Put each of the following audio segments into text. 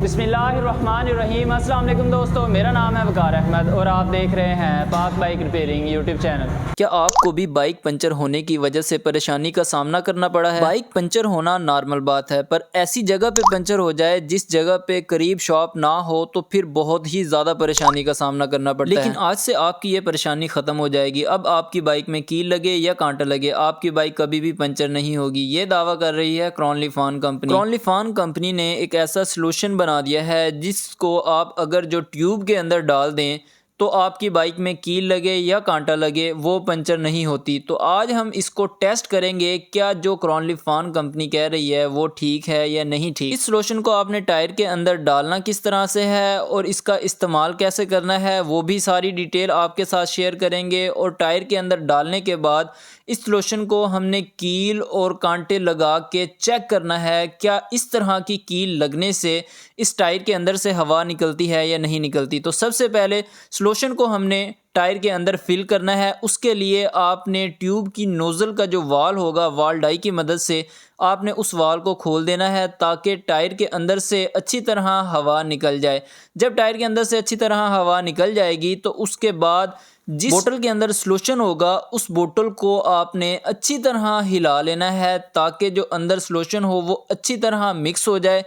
बिस्मिल्लाहिर्रहमानिर्रहीम। अस्सलाम वालेकुम दोस्तों, मेरा नाम है वकार अहमद और आप देख रहे हैं पाक बाइक रिपेयरिंग यूट्यूब चैनल। क्या आपको भी बाइक पंचर होने की वजह से परेशानी का सामना करना पड़ा है? बाइक पंचर होना नॉर्मल बात है, पर ऐसी जगह पे पंचर हो जाए जिस जगह पे करीब शॉप ना हो तो फिर बहुत ही ज़्यादा परेशानी का सामना करना पड़ता है। लेकिन आज से आपकी ये परेशानी ख़त्म हो जाएगी। अब आपकी बाइक में कील लगे या कांटा लगे, आपकी बाइक कभी भी पंचर नहीं होगी। ये दावा कर रही है क्रॉनलीफॉन कंपनी। क्रॉनलीफॉन कंपनी ने एक ऐसा सोल्यूशन बना दिया है जिसको आप अगर जो ट्यूब के अंदर डाल दें तो आपकी बाइक में कील लगे या कांटा लगे वो पंचर नहीं होती। तो आज हम इसको टेस्ट करेंगे, क्या जो क्रॉनलीफॉन कंपनी कह रही है वो ठीक है या नहीं ठीक। इस सोल्यूशन को आपने टायर के अंदर डालना किस तरह से है और इसका इस्तेमाल कैसे करना है वो भी सारी डिटेल आपके साथ शेयर करेंगे। और टायर के अंदर डालने के बाद इस सोल्यूशन को हमने कील और कांटे लगा के चेक करना है, क्या इस तरह की कील लगने से इस टायर के अंदर से हवा निकलती है या नहीं निकलती। तो सबसे पहले सोल्यूशन को हमने टायर के अंदर फिल करना है। उसके लिए आपने ट्यूब की नोज़ल का जो वाल होगा, वाल डाई की मदद से आपने उस वाल को खोल देना है ताकि टायर के अंदर से अच्छी तरह हवा निकल जाए। जब टायर के अंदर से अच्छी तरह हवा निकल जाएगी तो उसके बाद जिस बोतल के अंदर सोल्यूशन होगा उस बोतल को आपने अच्छी तरह हिला लेना है ताकि जो अंदर सोल्यूशन हो वो अच्छी तरह मिक्स हो जाए।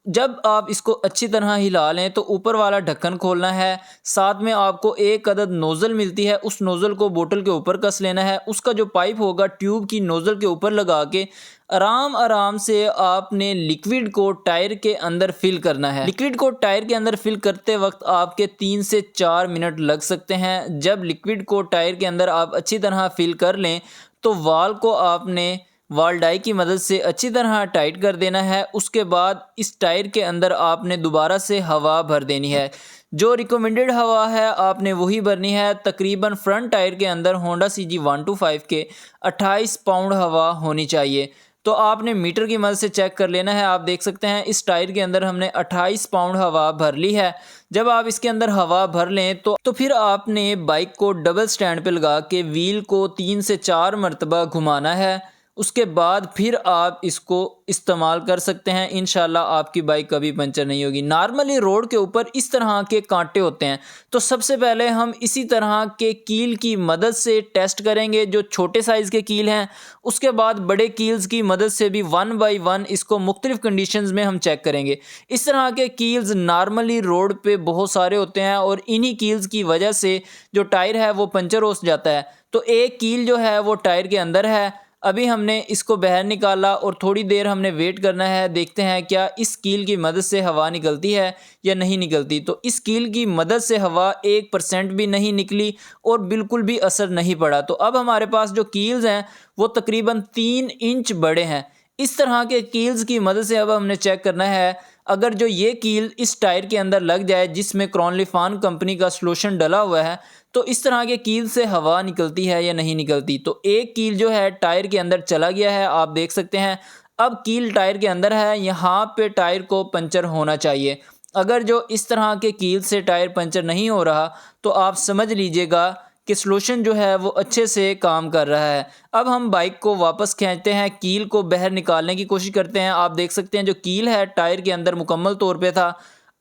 जब आप इसको अच्छी तरह हिला लें तो ऊपर वाला ढक्कन खोलना है। साथ में आपको एक अदद नोज़ल मिलती है, उस नोज़ल को बोतल के ऊपर कस लेना है। उसका जो पाइप होगा ट्यूब की नोज़ल के ऊपर लगा के आराम आराम से आपने लिक्विड को टायर के अंदर फिल करना है। लिक्विड को टायर के अंदर फिल करते वक्त आपके 3 से 4 मिनट लग सकते हैं। जब लिक्विड को टायर के अंदर आप अच्छी तरह फिल कर लें तो वाल को आपने वाल डाई की मदद से अच्छी तरह टाइट कर देना है। उसके बाद इस टायर के अंदर आपने दोबारा से हवा भर देनी है। जो रिकमेंडेड हवा है आपने वही भरनी है। तकरीबन फ्रंट टायर के अंदर होंडा CG 125 के 28 पाउंड हवा होनी चाहिए। तो आपने मीटर की मदद से चेक कर लेना है। आप देख सकते हैं इस टायर के अंदर हमने 28 पाउंड हवा भर ली है। जब आप इसके अंदर हवा भर लें तो फिर आपने बाइक को डबल स्टैंड पे लगा के व्हील को 3 से 4 मरतबा घुमाना है। उसके बाद फिर आप इसको इस्तेमाल कर सकते हैं। इंशाल्लाह आपकी बाइक कभी पंचर नहीं होगी। नॉर्मली रोड के ऊपर इस तरह के कांटे होते हैं, तो सबसे पहले हम इसी तरह के कील की मदद से टेस्ट करेंगे जो छोटे साइज़ के कील हैं। उसके बाद बड़े कील्स की मदद से भी 1 बाई 1 इसको मुख्तलिफ कंडीशंस में हम चेक करेंगे। इस तरह के कील्स नॉर्मली रोड पे बहुत सारे होते हैं और इन्हीं कील्स की वजह से जो टायर है वो पंचर हो जाता है। तो एक कील जो है वो टायर के अंदर है। अभी हमने इसको बाहर निकाला और थोड़ी देर हमने वेट करना है। देखते हैं क्या इस कील की मदद से हवा निकलती है या नहीं निकलती। तो इस कील की मदद से हवा 1% भी नहीं निकली और बिल्कुल भी असर नहीं पड़ा। तो अब हमारे पास जो कील्स हैं वो तकरीबन 3 इंच बड़े हैं। इस तरह के कील्स की मदद से अब हमने चेक करना है, अगर जो ये कील इस टायर के अंदर लग जाए जिसमें क्रॉनलीफॉन कंपनी का सोल्यूशन डला हुआ है तो इस तरह के कील से हवा निकलती है या नहीं निकलती। तो एक कील जो है टायर के अंदर चला गया है, आप देख सकते हैं। अब कील टायर के अंदर है, यहाँ पे टायर को पंचर होना चाहिए। अगर जो इस तरह के कील से टायर पंचर नहीं हो रहा तो आप समझ लीजिएगा कि सोल्यूशन जो है वो अच्छे से काम कर रहा है। अब हम बाइक को वापस खींचते हैं, कील को बाहर निकालने की कोशिश करते हैं। आप देख सकते हैं जो कील है टायर के अंदर मुकम्मल तौर पे था।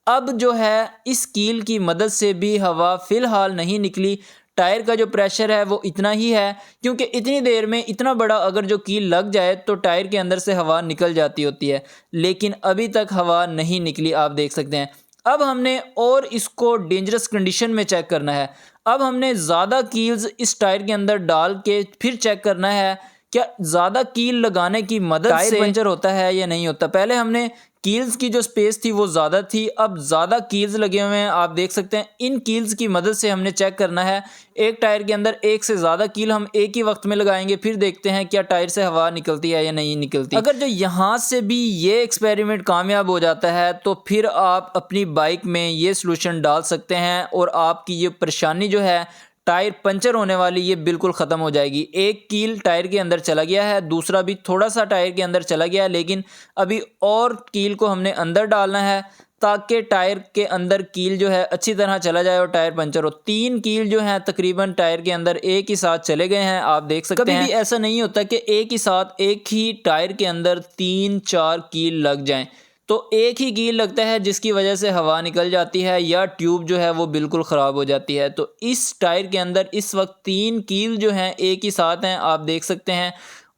अब जो है इस कील की मदद से भी हवा फ़िलहाल नहीं निकली। टायर का जो प्रेशर है वो इतना ही है, क्योंकि इतनी देर में इतना बड़ा अगर जो कील लग जाए तो टायर के अंदर से हवा निकल जाती होती है, लेकिन अभी तक हवा नहीं निकली, आप देख सकते हैं। अब हमने और इसको डेंजरस कंडीशन में चेक करना है। अब हमने ज़्यादा कील्स इस टायर के अंदर डाल के फिर चेक करना है, क्या ज़्यादा कील लगाने की मदद से पंचर होता है या नहीं होता। पहले हमने कील्स की जो स्पेस थी वो ज़्यादा थी, अब ज़्यादा कील्स लगे हुए हैं, आप देख सकते हैं। इन कील्स की मदद से हमने चेक करना है, एक टायर के अंदर एक से ज़्यादा कील हम एक ही वक्त में लगाएंगे, फिर देखते हैं क्या टायर से हवा निकलती है या नहीं निकलती। अगर जो यहाँ से भी ये एक्सपेरिमेंट कामयाब हो जाता है तो फिर आप अपनी बाइक में ये सोल्यूशन डाल सकते हैं और आपकी ये परेशानी जो है टायर पंचर होने वाली ये बिल्कुल ख़त्म हो जाएगी। एक कील टायर के अंदर चला गया है, दूसरा भी थोड़ा सा टायर के अंदर चला गया है, लेकिन अभी और कील को हमने अंदर डालना है ताकि टायर के अंदर कील जो है अच्छी तरह चला जाए और टायर पंचर हो। 3 कील जो हैं तकरीबन टायर के अंदर एक ही साथ चले गए हैं, आप देख सकते हैं। कभी भी ऐसा नहीं होता कि एक ही साथ एक ही टायर के अंदर 3-4 कील लग जाएं। तो एक ही कील लगता है जिसकी वजह से हवा निकल जाती है या ट्यूब जो है वो बिल्कुल ख़राब हो जाती है। तो इस टायर के अंदर इस वक्त 3 कील जो हैं एक ही साथ हैं, आप देख सकते हैं।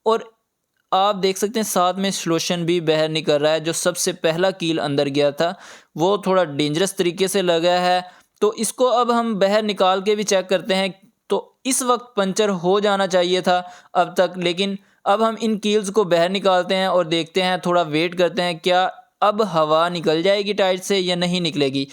और आप देख सकते हैं साथ में सॉल्यूशन भी बाहर निकल रहा है। जो सबसे पहला कील अंदर गया था वो थोड़ा डेंजरस तरीके से लगा है, तो इसको अब हम बाहर निकाल के भी चेक करते हैं। तो इस वक्त पंचर हो जाना चाहिए था अब तक, लेकिन अब हम इन कील्स को बाहर निकालते हैं और देखते हैं, थोड़ा वेट करते हैं क्या अब हवा निकल जाएगी टायर से या नहीं निकलेगी।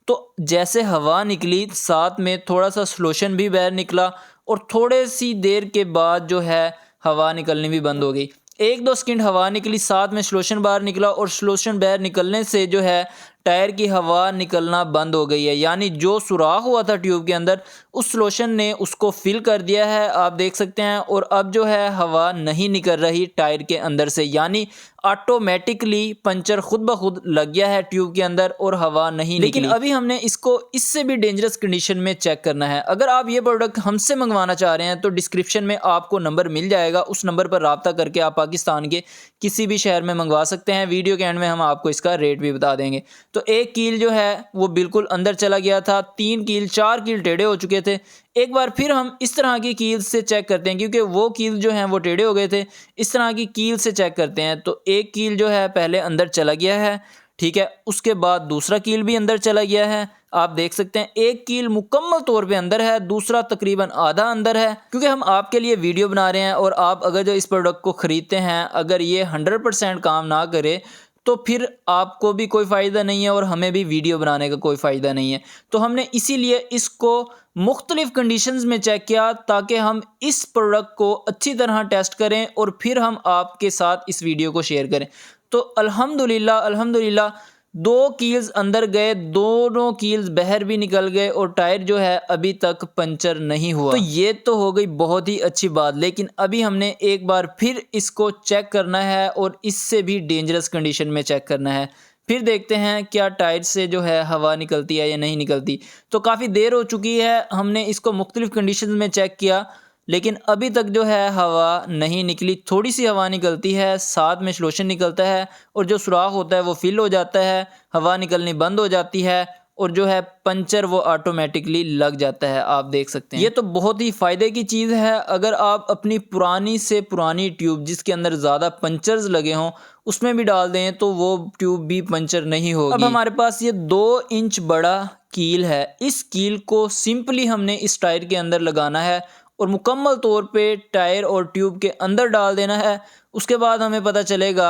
तो जैसे हवा निकली साथ में थोड़ा सा सॉल्यूशन भी बाहर निकला और थोड़े सी देर के बाद जो है हवा निकलनी भी बंद हो गई। 1-2 सेकंड हवा निकली, साथ में सॉल्यूशन बाहर निकला और सॉल्यूशन बाहर निकलने से जो है टायर की हवा निकलना बंद हो गई है। यानी जो सुराख हुआ था ट्यूब के अंदर उस सॉल्यूशन ने उसको फिल कर दिया है, आप देख सकते हैं। और अब जो है हवा नहीं निकल रही टायर के अंदर से, यानी ऑटोमेटिकली पंचर खुद ब खुद लग गया है ट्यूब के अंदर और हवा नहीं निकली। लेकिन अभी हमने इसको इससे भी डेंजरस कंडीशन में चेक करना है। अगर आप ये प्रोडक्ट हमसे मंगवाना चाह रहे हैं तो डिस्क्रिप्शन में आपको नंबर मिल जाएगा, उस नंबर पर रब्ता करके आप पाकिस्तान के किसी भी शहर में मंगवा सकते हैं। वीडियो के एंड में हम आपको इसका रेट भी बता देंगे। तो एक कील जो है वो बिल्कुल अंदर चला गया था, 3 कील 4 कील टेढ़े हो चुके थे। एक बार फिर हम इस तरह की कील से चेक करते हैं, क्योंकि वो कील जो हैं वो टेढ़े हो गए थे। इस तरह की कील से चेक करते हैं। तो एक कील जो है पहले अंदर चला गया है, ठीक है, उसके बाद दूसरा कील भी अंदर चला गया है। आप देख सकते हैं एक कील मुकम्मल तौर पे अंदर है, दूसरा तकरीबन आधा अंदर है। क्योंकि हम आपके लिए वीडियो बना रहे हैं और आप अगर जो इस प्रोडक्ट को ख़रीदते हैं अगर ये 100% काम ना करे तो फिर आपको भी कोई फ़ायदा नहीं है और हमें भी वीडियो बनाने का कोई फ़ायदा नहीं है। तो हमने इसीलिए इसको मुख्तलिफ़ कंडीशंस में चेक किया ताकि हम इस प्रोडक्ट को अच्छी तरह टेस्ट करें और फिर हम आपके साथ इस वीडियो को शेयर करें। तो अल्हम्दुलिल्लाह 2 कील्स अंदर गए, दोनों कील्स बाहर भी निकल गए और टायर जो है अभी तक पंचर नहीं हुआ। तो ये तो हो गई बहुत ही अच्छी बात, लेकिन अभी हमने एक बार फिर इसको चेक करना है और इससे भी डेंजरस कंडीशन में चेक करना है। फिर देखते हैं क्या टायर से जो है हवा निकलती है या नहीं निकलती। तो काफ़ी देर हो चुकी है, हमने इसको मुख्तलिफ़ कंडीशन में चेक किया लेकिन अभी तक जो है हवा नहीं निकली। थोड़ी सी हवा निकलती है, साथ में सॉल्यूशन निकलता है और जो सुराख होता है वो फिल हो जाता है, हवा निकलनी बंद हो जाती है और जो है पंचर वो ऑटोमेटिकली लग जाता है। आप देख सकते हैं ये तो बहुत ही फ़ायदे की चीज़ है। अगर आप अपनी पुरानी से पुरानी ट्यूब जिसके अंदर ज़्यादा पंचर्स लगे हों उसमें भी डाल दें तो वो ट्यूब भी पंचर नहीं होगी। अब हमारे पास ये 2 इंच बड़ा कील है, इस कील को सिंपली हमने इस टायर के अंदर लगाना है और मुकम्मल तौर पे टायर और ट्यूब के अंदर डाल देना है। उसके बाद हमें पता चलेगा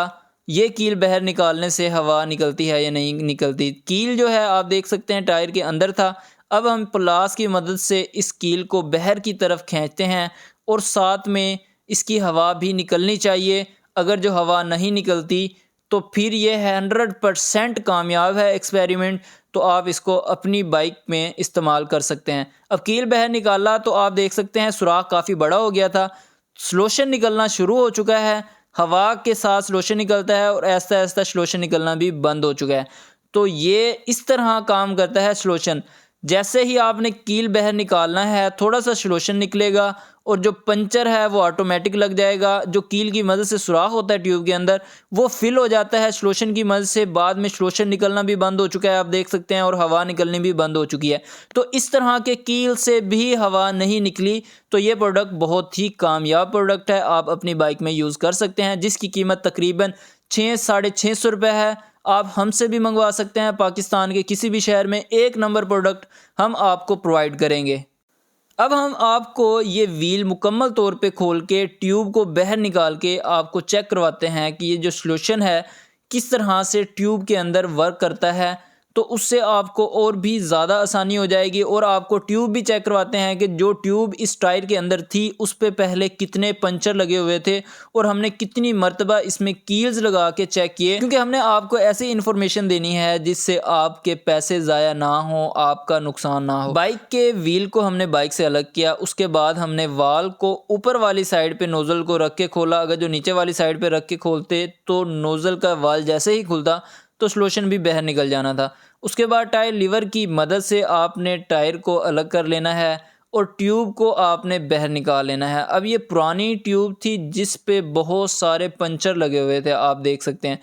ये कील बाहर निकालने से हवा निकलती है या नहीं निकलती। कील जो है आप देख सकते हैं टायर के अंदर था। अब हम प्लास की मदद से इस कील को बाहर की तरफ खींचते हैं और साथ में इसकी हवा भी निकलनी चाहिए। अगर जो हवा नहीं निकलती तो फिर ये 100% कामयाब है एक्सपेरिमेंट। तो आप इसको अपनी बाइक में इस्तेमाल कर सकते हैं। अब कील बाहर निकाला तो आप देख सकते हैं सुराख काफ़ी बड़ा हो गया था, सॉल्यूशन निकलना शुरू हो चुका है, हवा के साथ सॉल्यूशन निकलता है और ऐसा ऐसा सॉल्यूशन निकलना भी बंद हो चुका है। तो ये इस तरह काम करता है सॉल्यूशन। जैसे ही आपने कील बाहर निकालना है थोड़ा सा सॉल्यूशन निकलेगा और जो पंचर है वो ऑटोमेटिक लग जाएगा। जो कील की मदद से सुराख होता है ट्यूब के अंदर वो फिल हो जाता है सॉल्यूशन की मदद से। बाद में सॉल्यूशन निकलना भी बंद हो चुका है आप देख सकते हैं और हवा निकलनी भी बंद हो चुकी है। तो इस तरह के कील से भी हवा नहीं निकली। तो ये प्रोडक्ट बहुत ही कामयाब प्रोडक्ट है, आप अपनी बाइक में यूज़ कर सकते हैं, जिसकी कीमत तकरीबन 600-650 रुपये है। आप हमसे भी मंगवा सकते हैं, पाकिस्तान के किसी भी शहर में 1 नंबर प्रोडक्ट हम आपको प्रोवाइड करेंगे। अब हम आपको ये व्हील मुकम्मल तौर पे खोल के ट्यूब को बाहर निकाल के आपको चेक करवाते हैं कि ये जो सॉल्यूशन है किस तरह से ट्यूब के अंदर वर्क करता है। तो उससे आपको और भी ज़्यादा आसानी हो जाएगी। और आपको ट्यूब भी चेक करवाते हैं कि जो ट्यूब इस टायर के अंदर थी उस पे पहले कितने पंचर लगे हुए थे और हमने कितनी मरतबा इसमें कील्स लगा के चेक किए, क्योंकि हमने आपको ऐसी इन्फॉर्मेशन देनी है जिससे आपके पैसे ज़ाया ना हो, आपका नुकसान ना हो। बाइक के व्हील को हमने बाइक से अलग किया, उसके बाद हमने वाल को ऊपर वाली साइड पे नोज़ल को रख के खोला। अगर जो नीचे वाली साइड पे रख के खोलते तो नोज़ल का वाल जैसे ही खुलता तो सॉल्यूशन भी बाहर निकल जाना था। उसके बाद टायर लीवर की मदद से आपने टायर को अलग कर लेना है और ट्यूब को आपने बाहर निकाल लेना है। अब ये पुरानी ट्यूब थी जिस पे बहुत सारे पंचर लगे हुए थे, आप देख सकते हैं।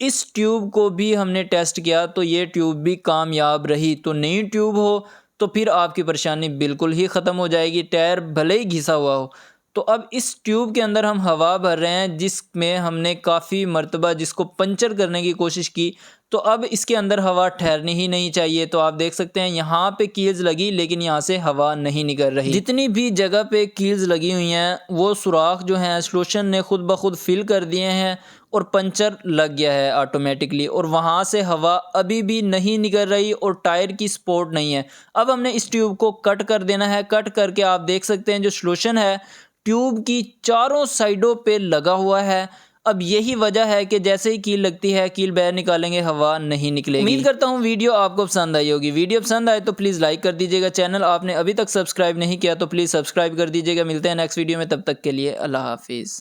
इस ट्यूब को भी हमने टेस्ट किया तो ये ट्यूब भी कामयाब रही। तो नई ट्यूब हो तो फिर आपकी परेशानी बिल्कुल ही ख़त्म हो जाएगी, टायर भले ही घिसा हुआ हो। तो अब इस ट्यूब के अंदर हम हवा भर रहे हैं, जिसमें हमने काफ़ी मर्तबा जिसको पंचर करने की कोशिश की, तो अब इसके अंदर हवा ठहरनी ही नहीं चाहिए। तो आप देख सकते हैं यहाँ पे कील्स लगी लेकिन यहाँ से हवा नहीं निकल रही। जितनी भी जगह पे कील्स लगी हुई हैं वो सुराख जो हैं सॉल्यूशन ने खुद ब खुद फिल कर दिए हैं और पंचर लग गया है ऑटोमेटिकली, और वहाँ से हवा अभी भी नहीं निकल रही और टायर की सपोर्ट नहीं है। अब हमने इस ट्यूब को कट कर देना है। कट करके आप देख सकते हैं जो सॉल्यूशन है ट्यूब की चारों साइडों पे लगा हुआ है। अब यही वजह है कि जैसे ही कील लगती है, कील बाहर निकालेंगे, हवा नहीं निकलेगी। उम्मीद करता हूँ वीडियो आपको पसंद आई होगी। वीडियो पसंद आए तो प्लीज़ लाइक कर दीजिएगा। चैनल आपने अभी तक सब्सक्राइब नहीं किया तो प्लीज़ सब्सक्राइब कर दीजिएगा। मिलते हैं नेक्स्ट वीडियो में, तब तक के लिए अल्लाह हाफिज़।